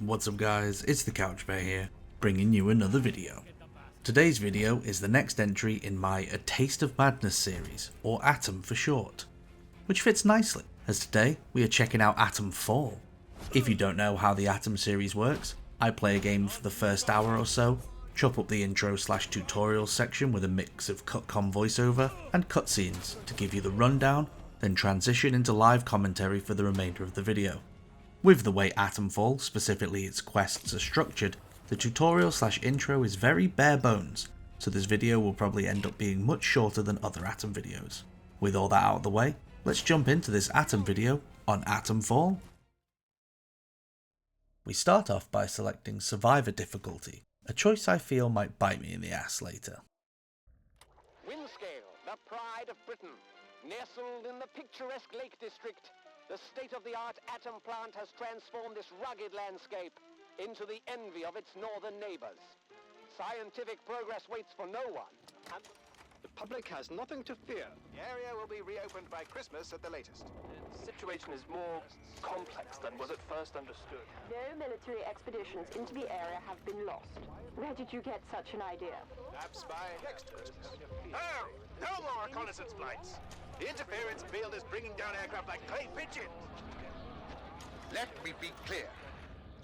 What's up guys, it's the Couch Bear here, bringing you another video. Today's video is the next entry in my A Taste of Madness series, or Atom for short, which fits nicely, as today we are checking out Atomfall. If you don't know how the Atom series works, I play a game for the first hour or so, chop up the intro/tutorial section with a mix of cutcom voiceover and cutscenes to give you the rundown, then transition into live commentary for the remainder of the video. With the way Atomfall, specifically its quests, are structured, the tutorial/intro is very bare bones, so this video will probably end up being much shorter than other Atom videos. With all that out of the way, let's jump into this Atom video on Atomfall. We start off by selecting Survivor difficulty, a choice I feel might bite me in the ass later. Windscale, the pride of Britain, nestled in the picturesque Lake District, the state-of-the-art atom plant has transformed this rugged landscape into the envy of its northern neighbors. Scientific progress waits for no one, and the public has nothing to fear. The area will be reopened by Christmas at the latest. The situation is more complex than was at first understood. No military expeditions into the area have been lost. Where did you get such an idea? Perhaps by experts. Oh, no more reconnaissance flights. The interference field is bringing down aircraft like clay pigeons. Let me be clear.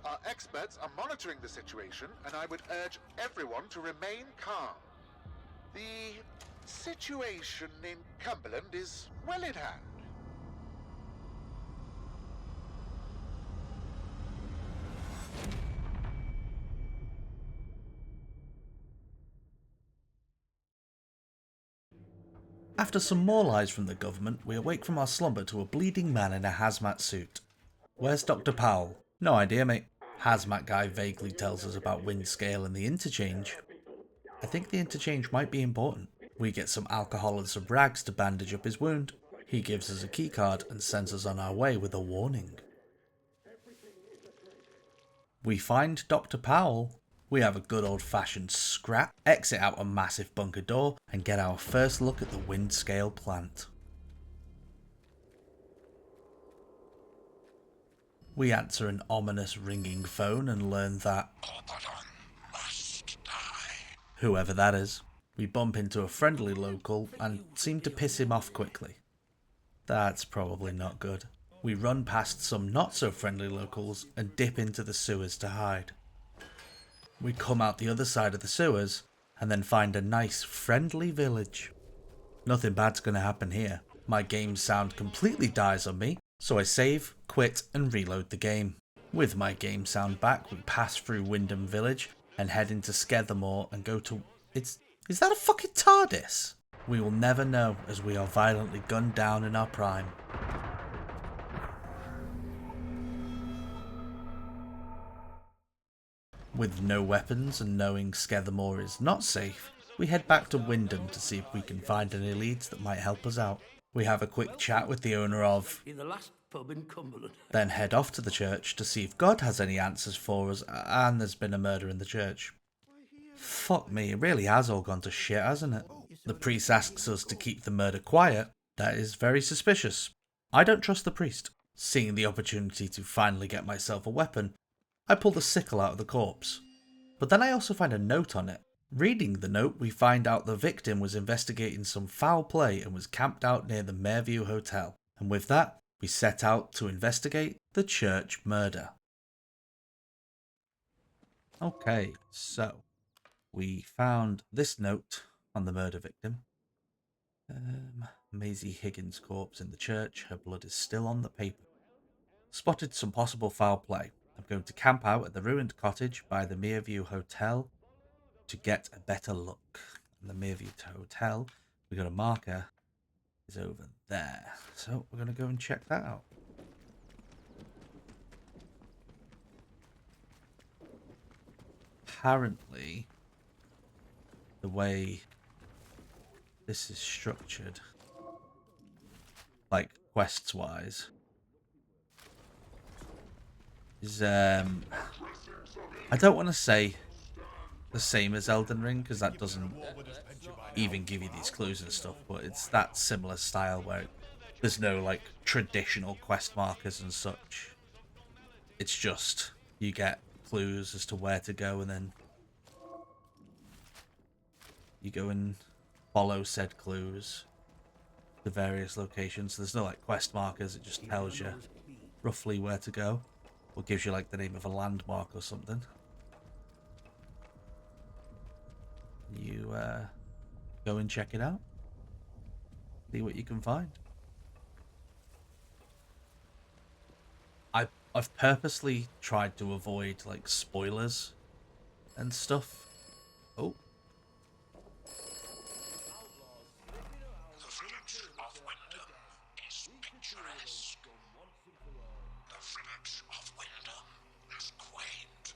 Our experts are monitoring the situation, and I would urge everyone to remain calm. The situation in Cumberland is well in hand. After some more lies from the government, we awake from our slumber to a bleeding man in a hazmat suit. Where's Dr. Powell? No idea, mate. Hazmat guy vaguely tells us about Windscale and the interchange. I think the interchange might be important. We get some alcohol and some rags to bandage up his wound. He gives us a keycard and sends us on our way with a warning. We find Dr. Powell. We have a good old-fashioned scrap, exit out a massive bunker door, and get our first look at the Windscale plant. We answer an ominous ringing phone and learn that must die. Whoever that is. We bump into a friendly local and seem to piss him off quickly. That's probably not good. We run past some not so friendly locals and dip into the sewers to hide. We come out the other side of the sewers and then find a nice friendly village. Nothing bad's gonna happen here. My game sound completely dies on me, so I save, quit and reload the game. With my game sound back, we pass through Wyndham Village and head into Skethermore and go to... Is that a fucking TARDIS? We will never know as we are violently gunned down in our prime. With no weapons and knowing Skethermore is not safe, we head back to Wyndham to see if we can find any leads that might help us out. We have a quick chat with the owner of... in the last pub in Cumberland. Then head off to the church to see if God has any answers for us, and there's been a murder in the church. Fuck me, it really has all gone to shit, hasn't it? The priest asks us to keep the murder quiet. That is very suspicious. I don't trust the priest. Seeing the opportunity to finally get myself a weapon, I pull the sickle out of the corpse. But then I also find a note on it. Reading the note, we find out the victim was investigating some foul play and was camped out near the Mayorview Hotel. And with that, we set out to investigate the church murder. Okay, so we found this note on the murder victim. Maisie Higgins' corpse in the church. Her blood is still on the paper. Spotted some possible foul play. I'm going to camp out at the ruined cottage by the Mayorview Hotel to get a better look. And the Mayorview Hotel, we got a marker, is over there. So we're going to go and check that out. Apparently, the way this is structured, like quests wise, is I don't want to say the same as Elden Ring because that doesn't even give you these clues and stuff, but it's that similar style where there's no like traditional quest markers and such. It's just you get clues as to where to go, and then you go and follow said clues to various locations. So there's no like quest markers, it just tells you roughly where to go, or gives you like the name of a landmark or something. You go and check it out, see what you can find. I've purposely tried to avoid like spoilers and stuff. Oh. The village of Wyndham is picturesque. The village of Wyndham is quaint.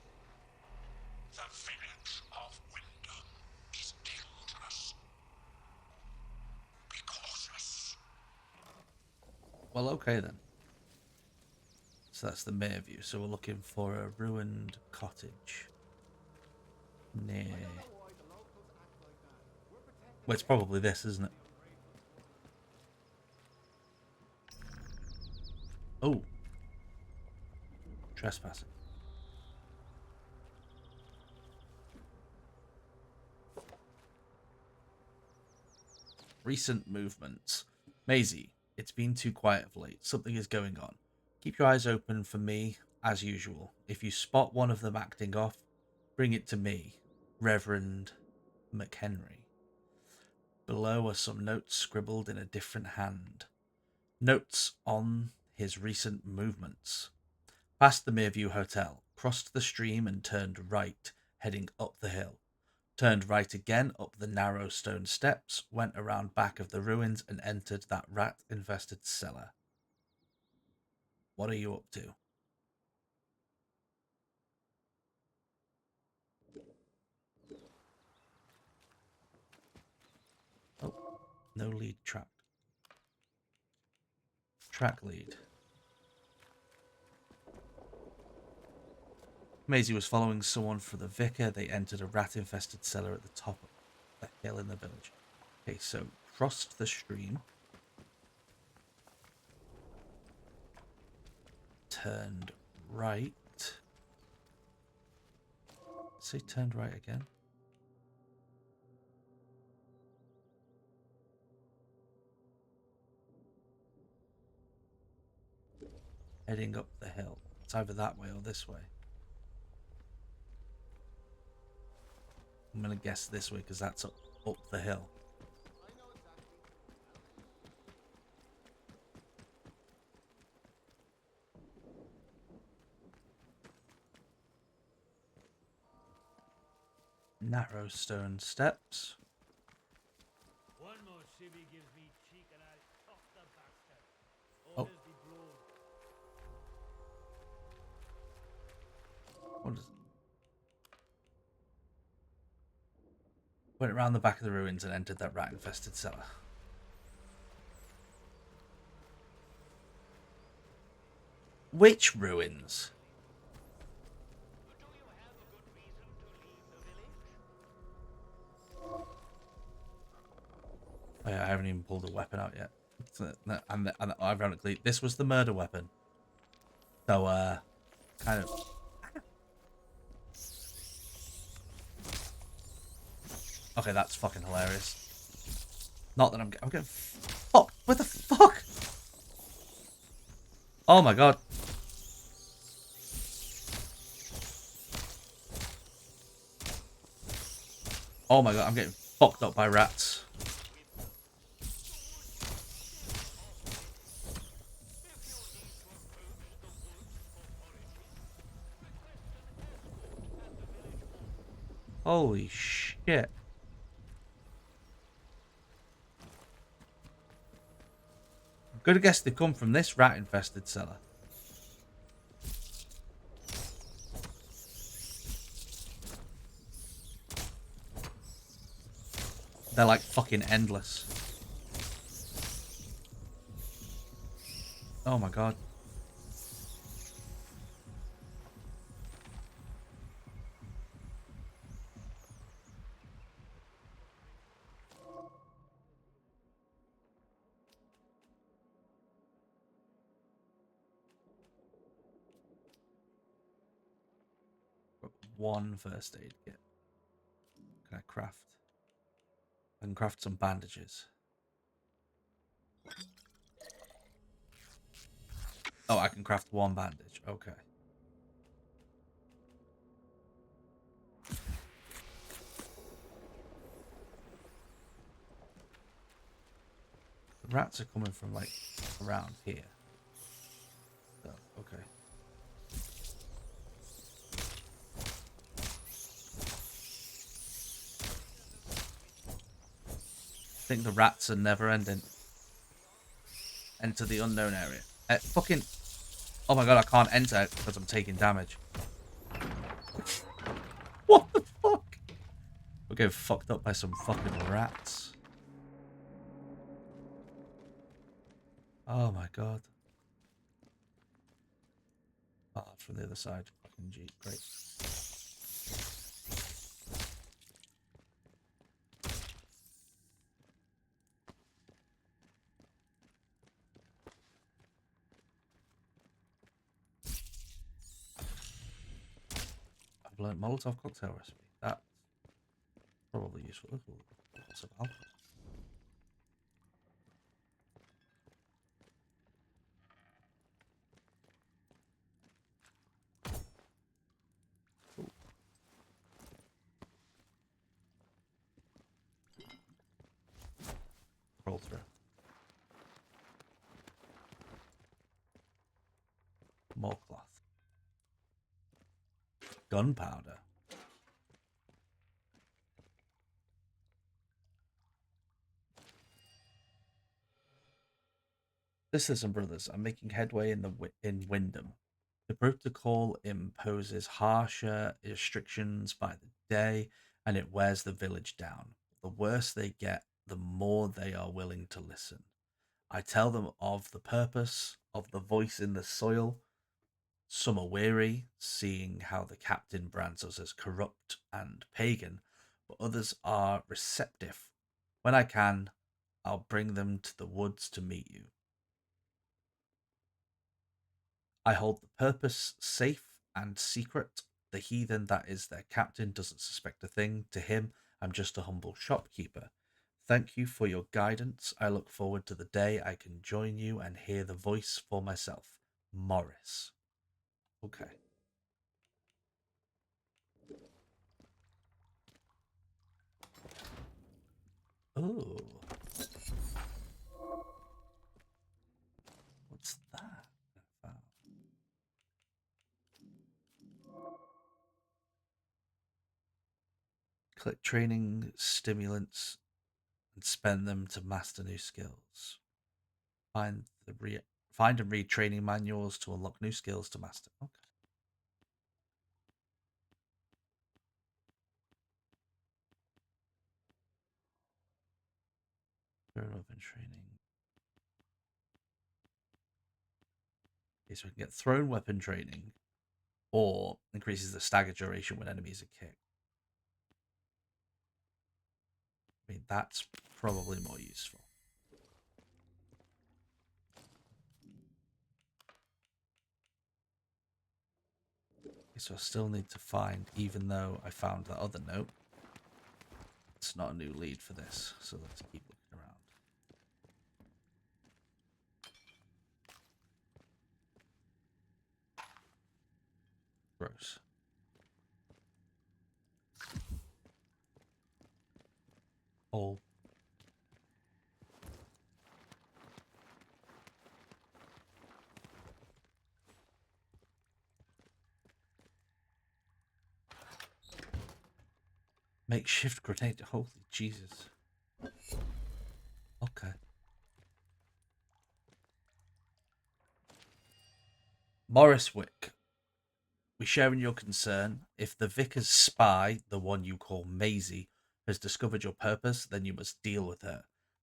The village of Wyndham is dangerous. Be cautious. Well, okay then. So that's the Mere View. So we're looking for a ruined cottage near. Well, it's probably this, isn't it? Oh. Trespassing. Recent movements. Maisie, it's been too quiet of late. Something is going on. Keep your eyes open for me, as usual. If you spot one of them acting off, bring it to me, Reverend McHenry. Below are some notes scribbled in a different hand. Notes on his recent movements. Passed the Mereview Hotel, crossed the stream and turned right, heading up the hill. Turned right again up the narrow stone steps, went around back of the ruins and entered that rat-infested cellar. What are you up to? Oh, no lead track. Track lead. Maisie was following someone for the vicar. They entered a rat-infested cellar at the top of the hill in the village. Okay, so crossed the stream. Turned right. Say turned right again. Heading up the hill. It's either that way or this way. I'm going to guess this way because that's up the hill. Narrow stone steps. One more shibby gives me cheek and I'll chop the bastard. Oh. Orders be blown. What is it? Went around the back of the ruins and entered that rat-infested cellar. Which ruins? I haven't even pulled a weapon out yet. And ironically, this was the murder weapon. So, kind of... Okay, that's fucking hilarious. Not that I'm getting fucked. What the fuck? Oh my god. Oh my god, I'm getting fucked up by rats. Holy shit. I'm gonna guess they come from this rat-infested cellar. They're like fucking endless. Oh my god. one first aid kit. Can I craft? I can craft some bandages. Oh, I can craft one bandage. Okay. The rats are coming from, like, around here. Oh, okay. I think the rats are never ending. Enter the unknown area. Fucking... Oh my god, I can't enter because I'm taking damage. What the fuck? We're getting fucked up by some fucking rats. Oh my god. Oh, from the other side. Fucking G. Great. I've learned Molotov cocktail recipe. That's probably useful. Ooh, lots of alcohol. Ooh. Roll through. More cloth. Gunpowder. Sisters and brothers are making headway in Wyndham. The protocol imposes harsher restrictions by the day, and it wears the village down. The worse they get, the more they are willing to listen. I tell them of the purpose, of the voice in the soil. Some are weary, seeing how the captain brands us as corrupt and pagan, but others are receptive. When I can, I'll bring them to the woods to meet you. I hold the purpose safe and secret. The heathen that is their captain doesn't suspect a thing. To him, I'm just a humble shopkeeper. Thank you for your guidance. I look forward to the day I can join you and hear the voice for myself. Morris. Okay. Oh. What's that? Click training stimulants and spend them to master new skills. Find and read training manuals to unlock new skills to master. Okay. Thrown weapon training. Okay, so I can get thrown weapon training, or increases the stagger duration when enemies are kicked. I mean, that's probably more useful. Okay, so I still need to find, even though I found that other note, it's not a new lead for this, so let's keep looking around. Gross. All. Makeshift grenade. Holy Jesus. Okay. Morris Wick. We share in your concern. If the vicar's spy, the one you call Maisie, has discovered your purpose, then you must deal with her.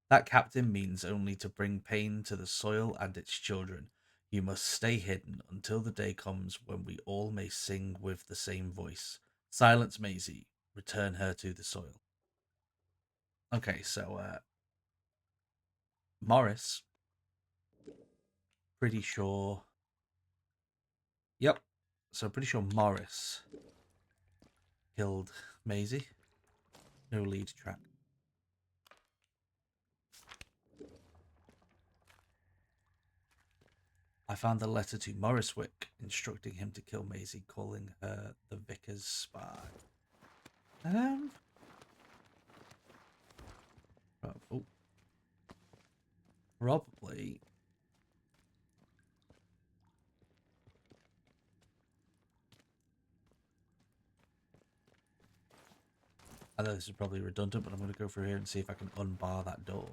That captain means only to bring pain to the soil and its children. You must stay hidden until the day comes when we all may sing with the same voice. Silence Maisie. Return her to the soil. Okay, so Morris. Pretty sure. Yep. So pretty sure Morris killed Maisie. No lead track. I found a letter to Morriswick instructing him to kill Maisie, calling her the vicar's spy. Oh, probably. I know this is probably redundant, but I'm going to go through here and see if I can unbar that door.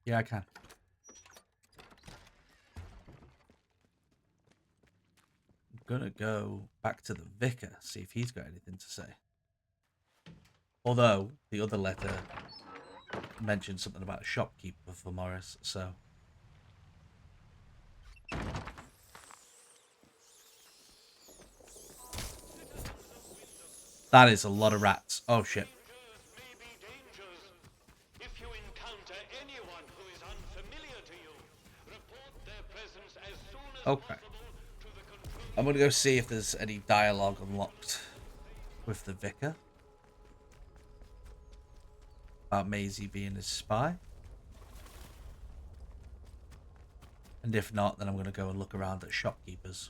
Yeah, I can. I'm going to go back to the vicar, see if he's got anything to say. Although, the other letter mentioned something about a shopkeeper for Morris, so... That is a lot of rats. Oh, shit. If you encounter anyone who is unfamiliar to you, report their presence as soon as Okay. possible to the control. I'm going to go see if there's any dialogue unlocked with the vicar about Maisie being his spy. And if not, then I'm going to go and look around at shopkeepers.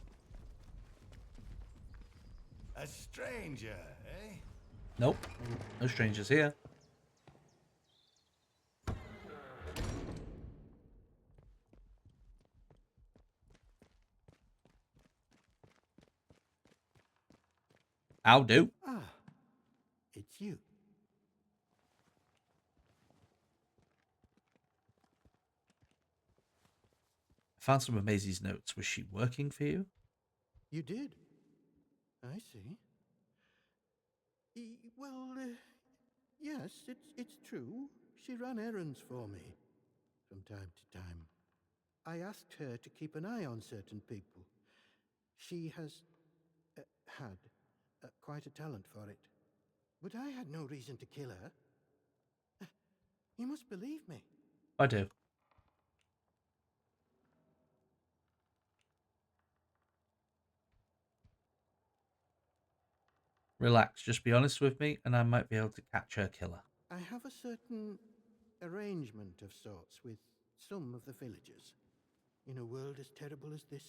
A stranger, eh? Nope. No strangers here. I'll do. Ah, it's you. I found some of Maisie's notes. Was she working for you? You did? I see. Well, yes, it's true. She ran errands for me from time to time. I asked her to keep an eye on certain people. She has had quite a talent for it. But I had no reason to kill her. You must believe me. I do. Relax, just be honest with me, and I might be able to catch her killer. I have a certain arrangement of sorts with some of the villagers. In a world as terrible as this,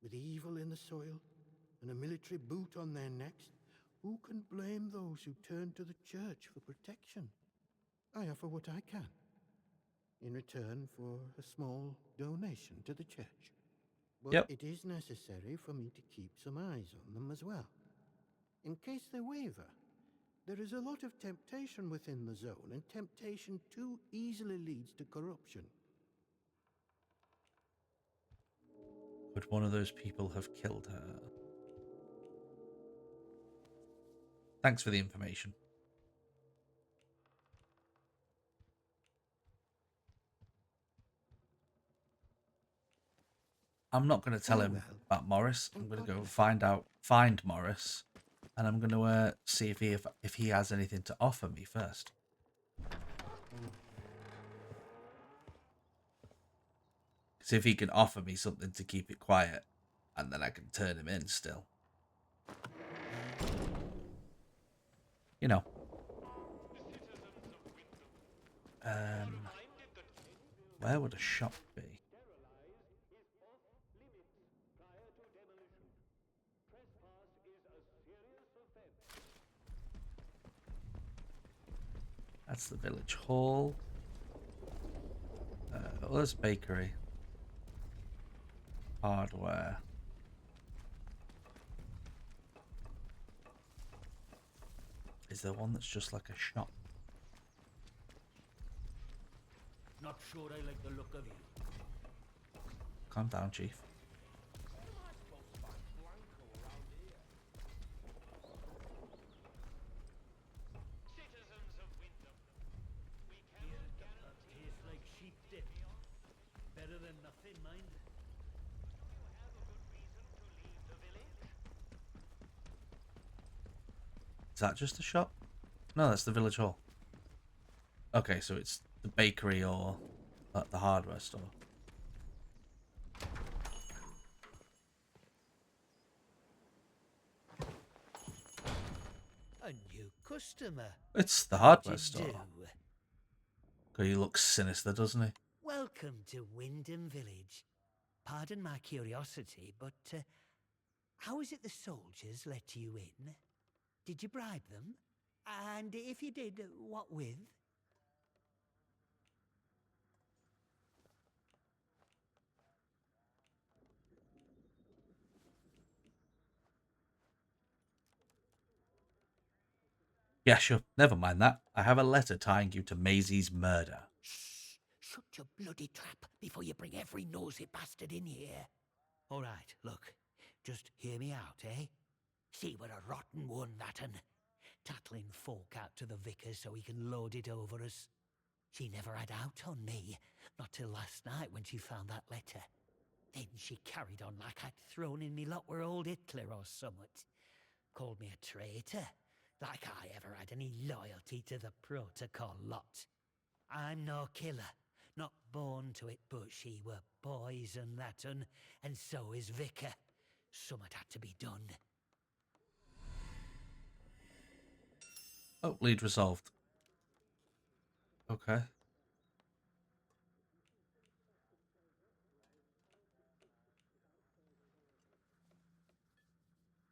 with evil in the soil and a military boot on their necks, who can blame those who turn to the church for protection? I offer what I can, in return for a small donation to the church. But Yep. it is necessary for me to keep some eyes on them as well. In case they waver, there is a lot of temptation within the zone, and temptation too easily leads to corruption. Would one of those people have killed her? Thanks for the information. I'm not going to tell him about Morris. I'm going to go find Morris, and I'm going to see if he has anything to offer me first. See if he can offer me something to keep it quiet, and then I can turn him in still. You know. Where would a shop be? That's the village hall. Well, there's bakery. Hardware. Is there one that's just like a shop? Not sure I like the look of you. Calm down, Chief. Citizens of Wyndham, we cannot guarantee. Tastes like sheep dip. Better than nothing, mind. Do you have a good reason to leave the village? Is that just a shop? No, that's the village hall. Okay, so it's the bakery or the hardware store. A new customer. It's the hardware What'd you store. do? He looks sinister, doesn't he? Welcome to Wyndham Village. Pardon my curiosity, but how is it the soldiers let you in? Did you bribe them? And if you did, what with? Yeah, sure. Never mind that. I have a letter tying you to Maisie's murder. Shh! Shut your bloody trap before you bring every nosy bastard in here. All right, look. Just hear me out, eh? See, we're a rotten one, that'n. Tattling folk out to the vicar so he can load it over us. She never had out on me, not till last night when she found that letter. Then she carried on like I'd thrown in me lot were old Hitler or summat. Called me a traitor, like I ever had any loyalty to the protocol lot. I'm no killer, not born to it, but she were poison that'n, and so is Vicar. Summat had to be done. Oh, lead resolved. Okay.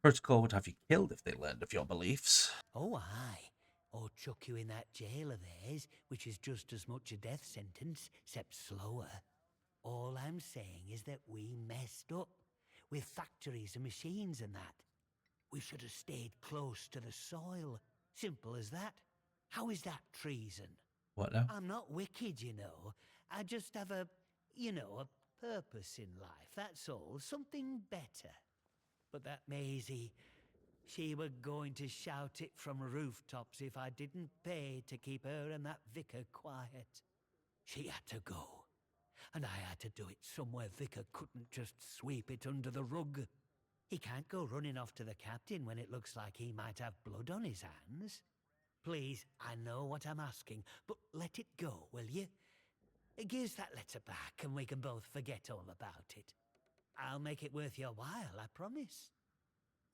Protocol would have you killed if they learned of your beliefs. Oh, aye. Or chuck you in that jail of theirs, which is just as much a death sentence, except slower. All I'm saying is that we messed up, with factories and machines and that. We should have stayed close to the soil. Simple as that. How is that treason? What now? I'm not wicked, you know. I just have a purpose in life, that's all. Something better. But that Maisie, she were going to shout it from rooftops if I didn't pay to keep her and that vicar quiet. She had to go. And I had to do it somewhere Vicar couldn't just sweep it under the rug. He can't go running off to the captain when it looks like he might have blood on his hands. Please, I know what I'm asking, but let it go, will you? Give us that letter back and we can both forget all about it. I'll make it worth your while, I promise.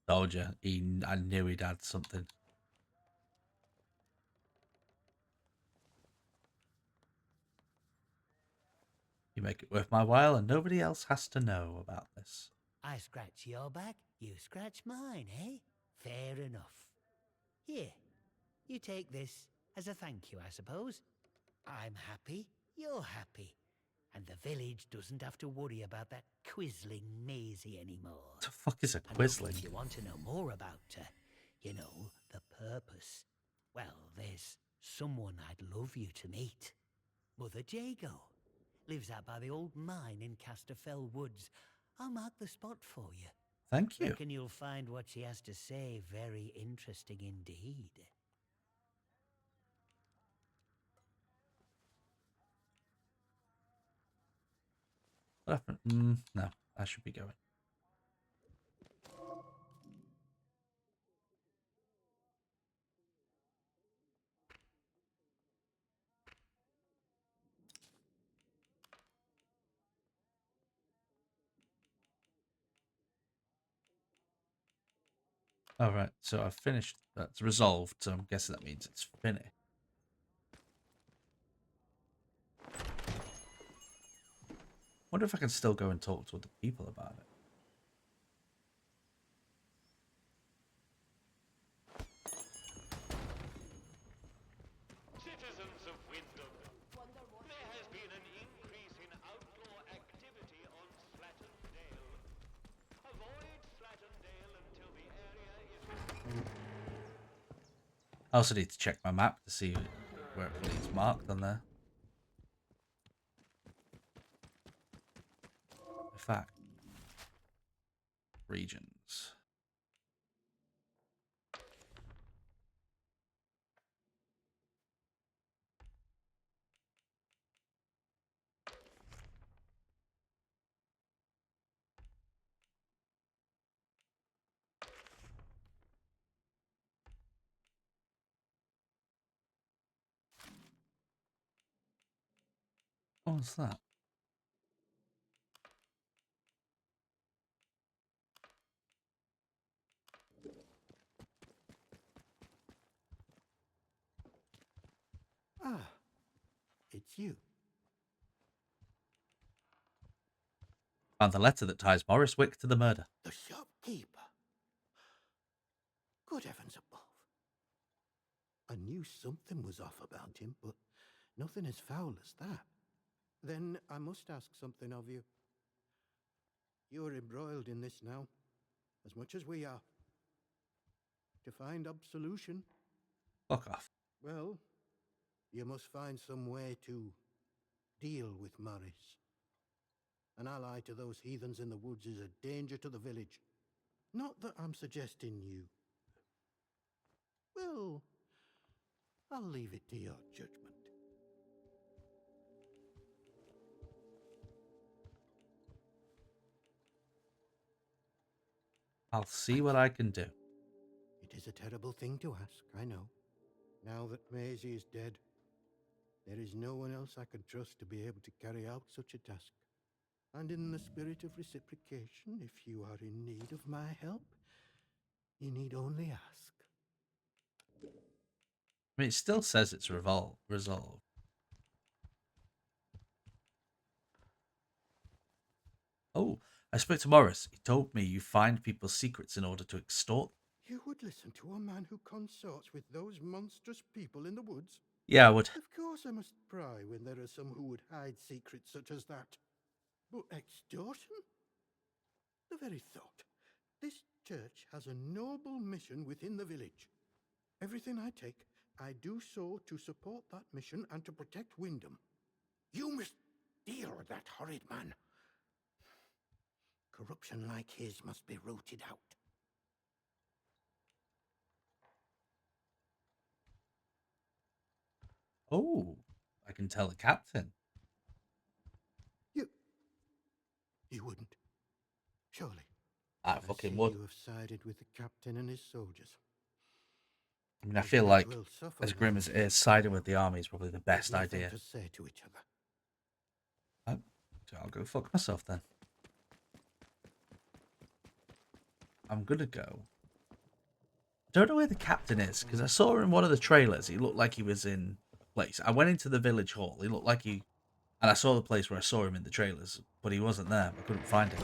Told you. I knew he'd add something. You make it worth my while and nobody else has to know about this. I scratch your back, you scratch mine, eh? Fair enough. Here, you take this as a thank you, I suppose. I'm happy, you're happy. And the village doesn't have to worry about that quisling Maisie anymore. What the fuck is a And quisling? if you want to know more about her, the purpose, well, there's someone I'd love you to meet. Mother Jago. Lives out by the old mine in Casterfell Woods. I'll mark the spot for you. Thank you. Reckon you'll find what she has to say very interesting indeed. What happened? No, I should be going. Alright, so I've finished. That's resolved, so I'm guessing that means it's finished. Wonder if I can still go and talk to other people about it. Citizens of Wyndham, there has been an increase in outlaw activity on Slattondale. Avoid Slattondale until the area is... I also need to check my map to see where everything's marked on there. In fact, regions. What's that? it's you. Found the letter that ties Morris Wick to the murder. The shopkeeper. Good heavens above. I knew something was off about him, but nothing as foul as that. Then I must ask something of you. You're embroiled in this now, as much as we are. To find absolution, Fuck off. well, you must find some way to deal with Morris. An ally to those heathens in the woods is a danger to the village. Not that I'm suggesting you. Well, I'll leave it to your judgment. I'll see what I can do. It is a terrible thing to ask, I know. Now that Maisie is dead, there is no one else I can trust to be able to carry out such a task. And in the spirit of reciprocation, if you are in need of my help, you need only ask. I mean, it still says it's resolved. Oh, I spoke to Morris. He told me you find people's secrets in order to extort. You would listen to a man who consorts with those monstrous people in the woods? Yeah, I would. Of course I must pry when there are some who would hide secrets such as that. But extortion? The very thought. This church has a noble mission within the village. Everything I take, I do so to support that mission and to protect Wyndham. You must deal with that horrid man. Corruption like his must be rooted out. Oh, I can tell the captain. You wouldn't. Surely. I fucking would. You have sided with the captain and his soldiers. I mean, I feel like, as grim as it is, siding with the army is probably the best idea. To say to each other. I'll go fuck myself then. I'm gonna go. I don't know where the captain is, because I saw in one of the trailers, he looked like he was in a place. I went into the village hall, he looked like he... And I saw the place where I saw him in the trailers, but he wasn't there. I couldn't find him.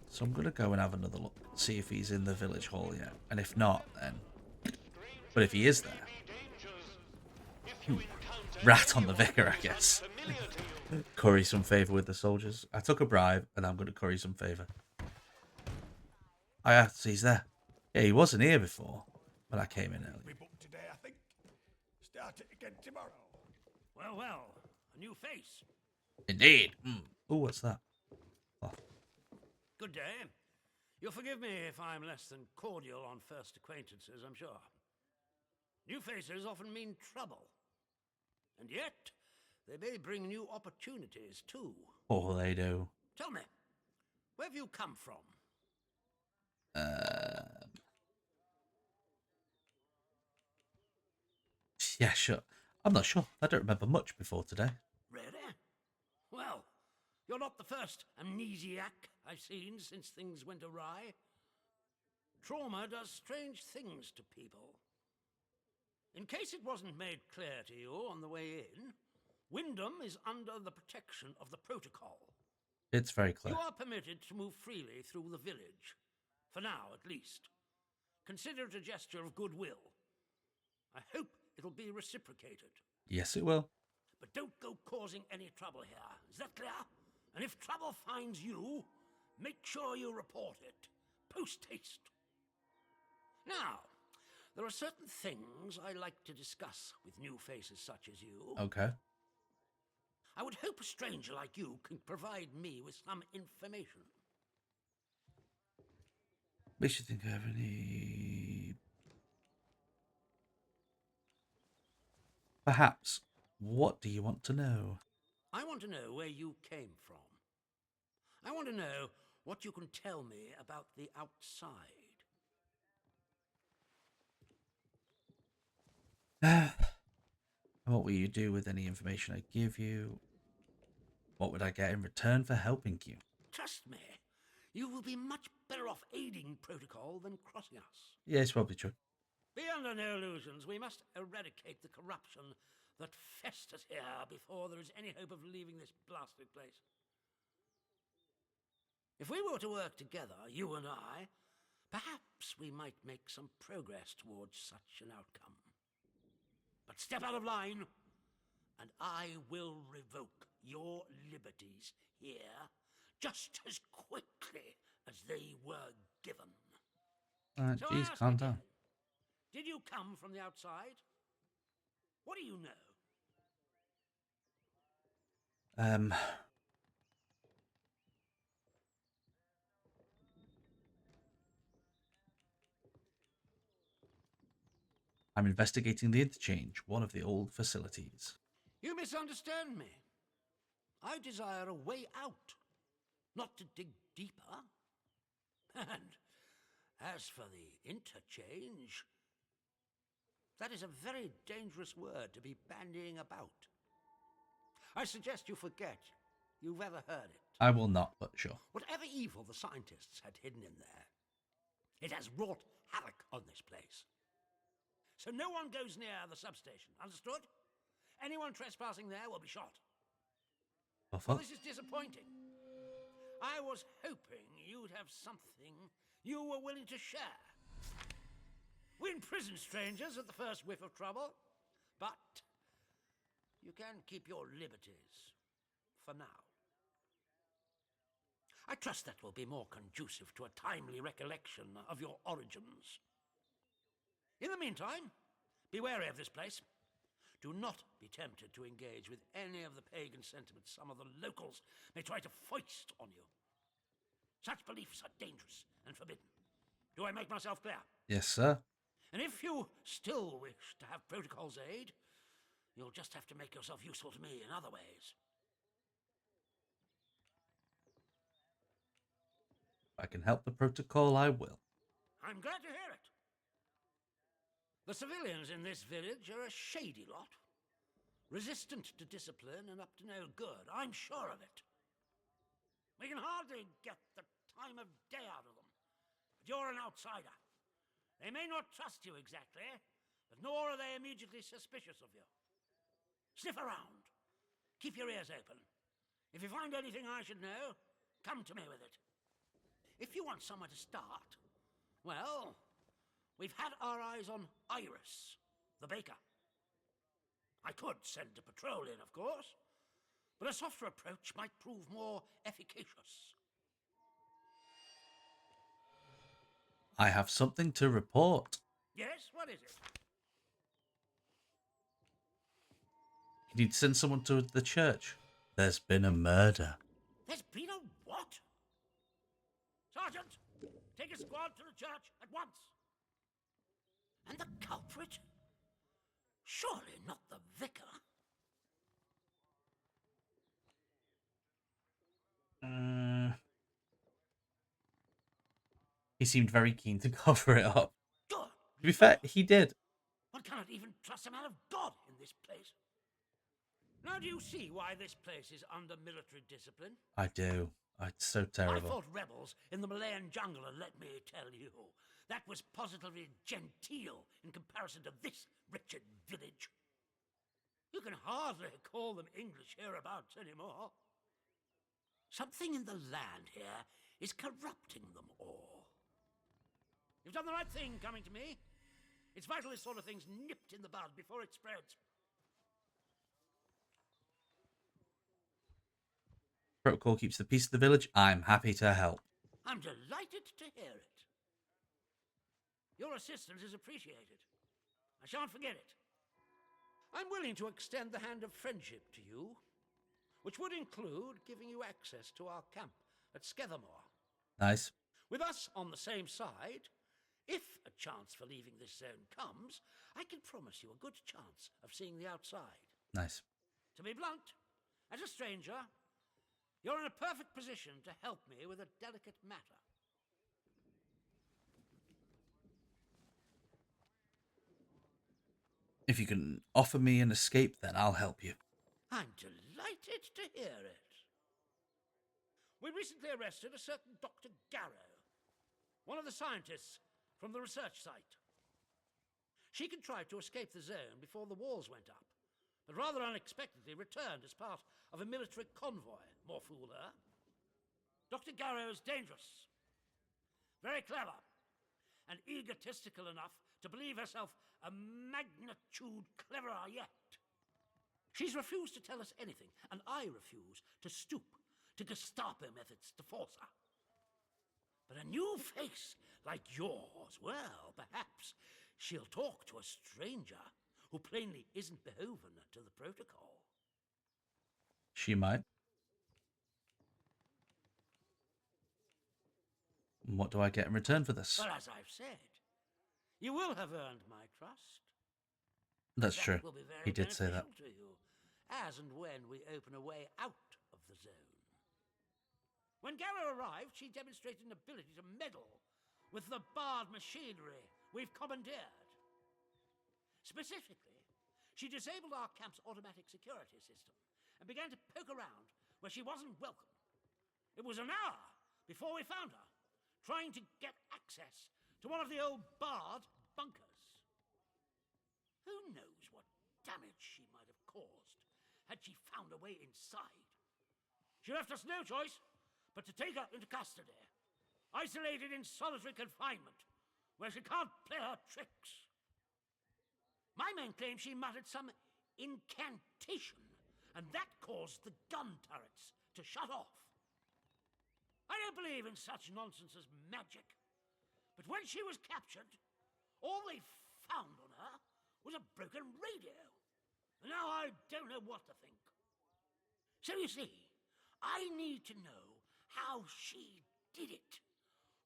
So I'm going to go and have another look, see if he's in the village hall yet. And if not, then... But if he is there... Rat on the vicar, I guess. Curry some favour with the soldiers. I took a bribe, and I'm going to curry some favour. Oh, yeah, so he's there. Yeah, he wasn't here before, but I came in early. We booked today, I think. Start it again tomorrow. Well, a new face. Indeed. Oh, what's that? Oh. Good day. You'll forgive me if I'm less than cordial on first acquaintances, I'm sure. New faces often mean trouble. And yet, they may bring new opportunities, too. Oh, they do. Tell me, where have you come from? Yeah, sure. I'm not sure. I don't remember much before today. Really? Well, you're not the first amnesiac I've seen since things went awry. Trauma does strange things to people. In case it wasn't made clear to you on the way in, Wyndham is under the protection of the protocol. It's very clear. You are permitted to move freely through the village. For now, at least. Consider it a gesture of goodwill. I hope it'll be reciprocated. Yes, it will. But don't go causing any trouble here. Is that clear? And if trouble finds you, make sure you report it. Post haste. Now, there are certain things I like to discuss with new faces such as you. Okay. I would hope a stranger like you can provide me with some information. Makes you think I have any... Perhaps. What do you want to know? I want to know where you came from. I want to know what you can tell me about the outside. What will you do with any information I give you? What would I get in return for helping you? Trust me, you will be much better off aiding protocol than crossing us. Yeah, it's probably true. Be under no illusions. We must eradicate the corruption that festers here before there is any hope of leaving this blasted place. If we were to work together, you and I, perhaps we might make some progress towards such an outcome. But step out of line, and I will revoke your liberties here just as quickly as they were given. So Jeez, I ask calm again, down. did you come from the outside? What do you know? I'm investigating the interchange, one of the old facilities. You misunderstand me. I desire a way out, not to dig deeper. And as for the interchange, that is a very dangerous word to be bandying about. I suggest you forget you've ever heard it. I will not, but sure. Whatever evil the scientists had hidden in there, it has wrought havoc on this place. So no one goes near the substation, understood? Anyone trespassing there will be shot. Well, this is disappointing. I was hoping you'd have something you were willing to share. We imprison strangers at the first whiff of trouble, but you can keep your liberties for now. I trust that will be more conducive to a timely recollection of your origins. In the meantime, be wary of this place. Do not be tempted to engage with any of the pagan sentiments some of the locals may try to foist on you. Such beliefs are dangerous and forbidden. Do I make myself clear? Yes, sir. And if you still wish to have protocol's aid, you'll just have to make yourself useful to me in other ways. If I can help the protocol, I will. I'm glad to hear it. The civilians in this village are a shady lot. Resistant to discipline and up to no good, I'm sure of it. We can hardly get the time of day out of them. But you're an outsider. They may not trust you exactly, but nor are they immediately suspicious of you. Sniff around. Keep your ears open. If you find anything I should know, come to me with it. If you want somewhere to start, well, we've had our eyes on Iris, the baker. I could send a patrol in, of course, but a softer approach might prove more efficacious. I have something to report. Yes, what is it? You need to send someone to the church. There's been a murder. There's been a what? Sergeant, take a squad to the church at once. And the culprit? Surely not the vicar. He seemed very keen to cover it up. Good. To be fair, he did. One cannot even trust a man of God in this place. Now do you see why this place is under military discipline? I do. It's so I terrible. fought rebels in the Malayan jungle, and let me tell you, that was positively genteel in comparison to this wretched village. You can hardly call them English hereabouts anymore. Something in the land here is corrupting them all. You've done the right thing coming to me. It's vital this sort of thing's nipped in the bud before it spreads. Protocol keeps the peace of the village. I'm happy to help. I'm delighted to hear it. Your assistance is appreciated. I shan't forget it. I'm willing to extend the hand of friendship to you, which would include giving you access to our camp at Skethermore. Nice. With us on the same side, if a chance for leaving this zone comes, I can promise you a good chance of seeing the outside. Nice. To be blunt, as a stranger, you're in a perfect position to help me with a delicate matter. If you can offer me an escape, then I'll help you. I'm delighted to hear it. We recently arrested a certain Dr. Garrow, one of the scientists from the research site. She contrived to escape the zone before the walls went up, but rather unexpectedly returned as part of a military convoy. More fool her. Dr. Garrow is dangerous, very clever, and egotistical enough to believe herself a magnitude cleverer yet. She's refused to tell us anything, and I refuse to stoop to Gestapo methods to force her. But a new face like yours, well, perhaps she'll talk to a stranger who plainly isn't beholden to the protocol. She might. And what do I get in return for this? Well, as I've said, you will have earned my trust. That's That true. will be very He did say that. beneficial to you, as and when we open a way out of the zone. When Garrow arrived, she demonstrated an ability to meddle with the barred machinery we've commandeered. Specifically, she disabled our camp's automatic security system and began to poke around where she wasn't welcome. It was an hour before we found her, trying to get access to one of the old barred bunkers. Who knows what damage she might have caused had she found a way inside. She left us no choice but to take her into custody, isolated in solitary confinement, where she can't play her tricks. My men claim she muttered some incantation, and that caused the gun turrets to shut off. I don't believe in such nonsense as magic, but when she was captured, all they found on her was a broken radio. And now I don't know what to think. So you see, I need to know how she did it.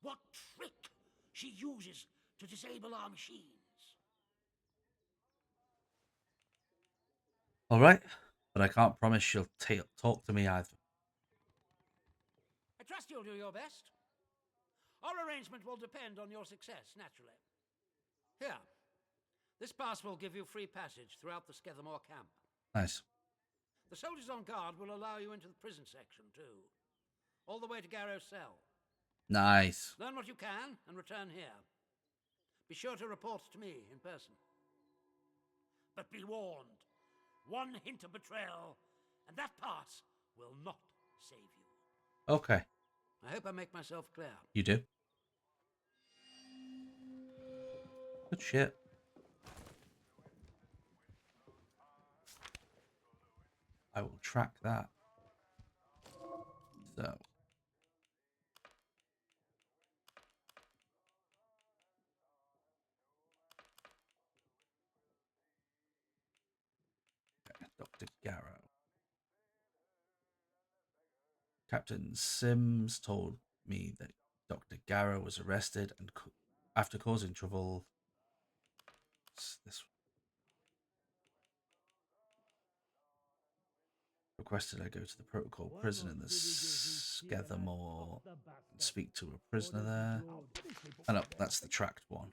What trick she uses to disable our machines. Alright, but I can't promise she'll talk to me either. I trust you'll do your best. Our arrangement will depend on your success, naturally. Here, this pass will give you free passage throughout the Skethermore camp. Nice. The soldiers on guard will allow you into the prison section, too. All the way to Garrow's cell. Nice. Learn what you can and return here. Be sure to report to me in person. But be warned. One hint of betrayal, and that pass will not save you. Okay. I hope I make myself clear. You do. Good shit. I will track that. So. Dr. Garrow. Captain Sims told me that Dr. Garrow was arrested and after causing trouble. This requested I go to the protocol prison in the Skethermore and speak to a prisoner there. Oh no, that's the tracked one.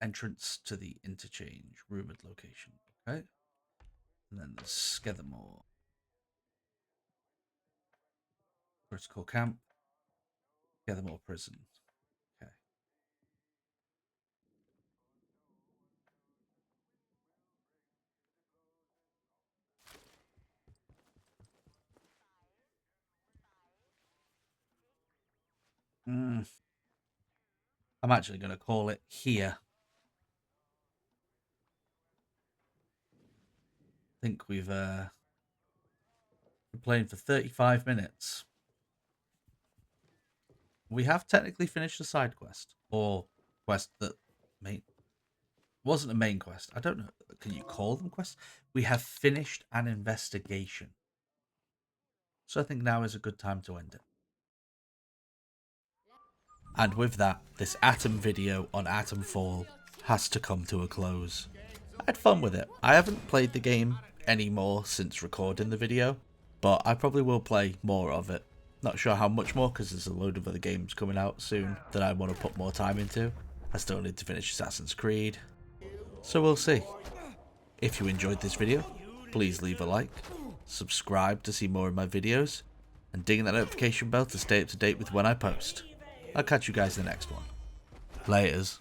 Entrance to the interchange, rumored location. Okay. And then there's Skethermore. Protocol camp. Skethermore prison. Okay. I'm actually going to call it here. I think we've been playing for 35 minutes. We have technically finished the side quest, or quest that wasn't a main quest. I don't know. Can you call them quests? We have finished an investigation. So I think now is a good time to end it. And with that, this Atom video on Atomfall has to come to a close. I had fun with it. I haven't played the game anymore since recording the video, but I probably will play more of it. Not sure how much more, because there's a load of other games coming out soon that I want to put more time into. I still need to finish Assassin's Creed, so we'll see. If you enjoyed this video, please leave a like, subscribe to see more of my videos, and ding that notification bell to stay up to date with when I post. I'll catch you guys in the next one. Laters.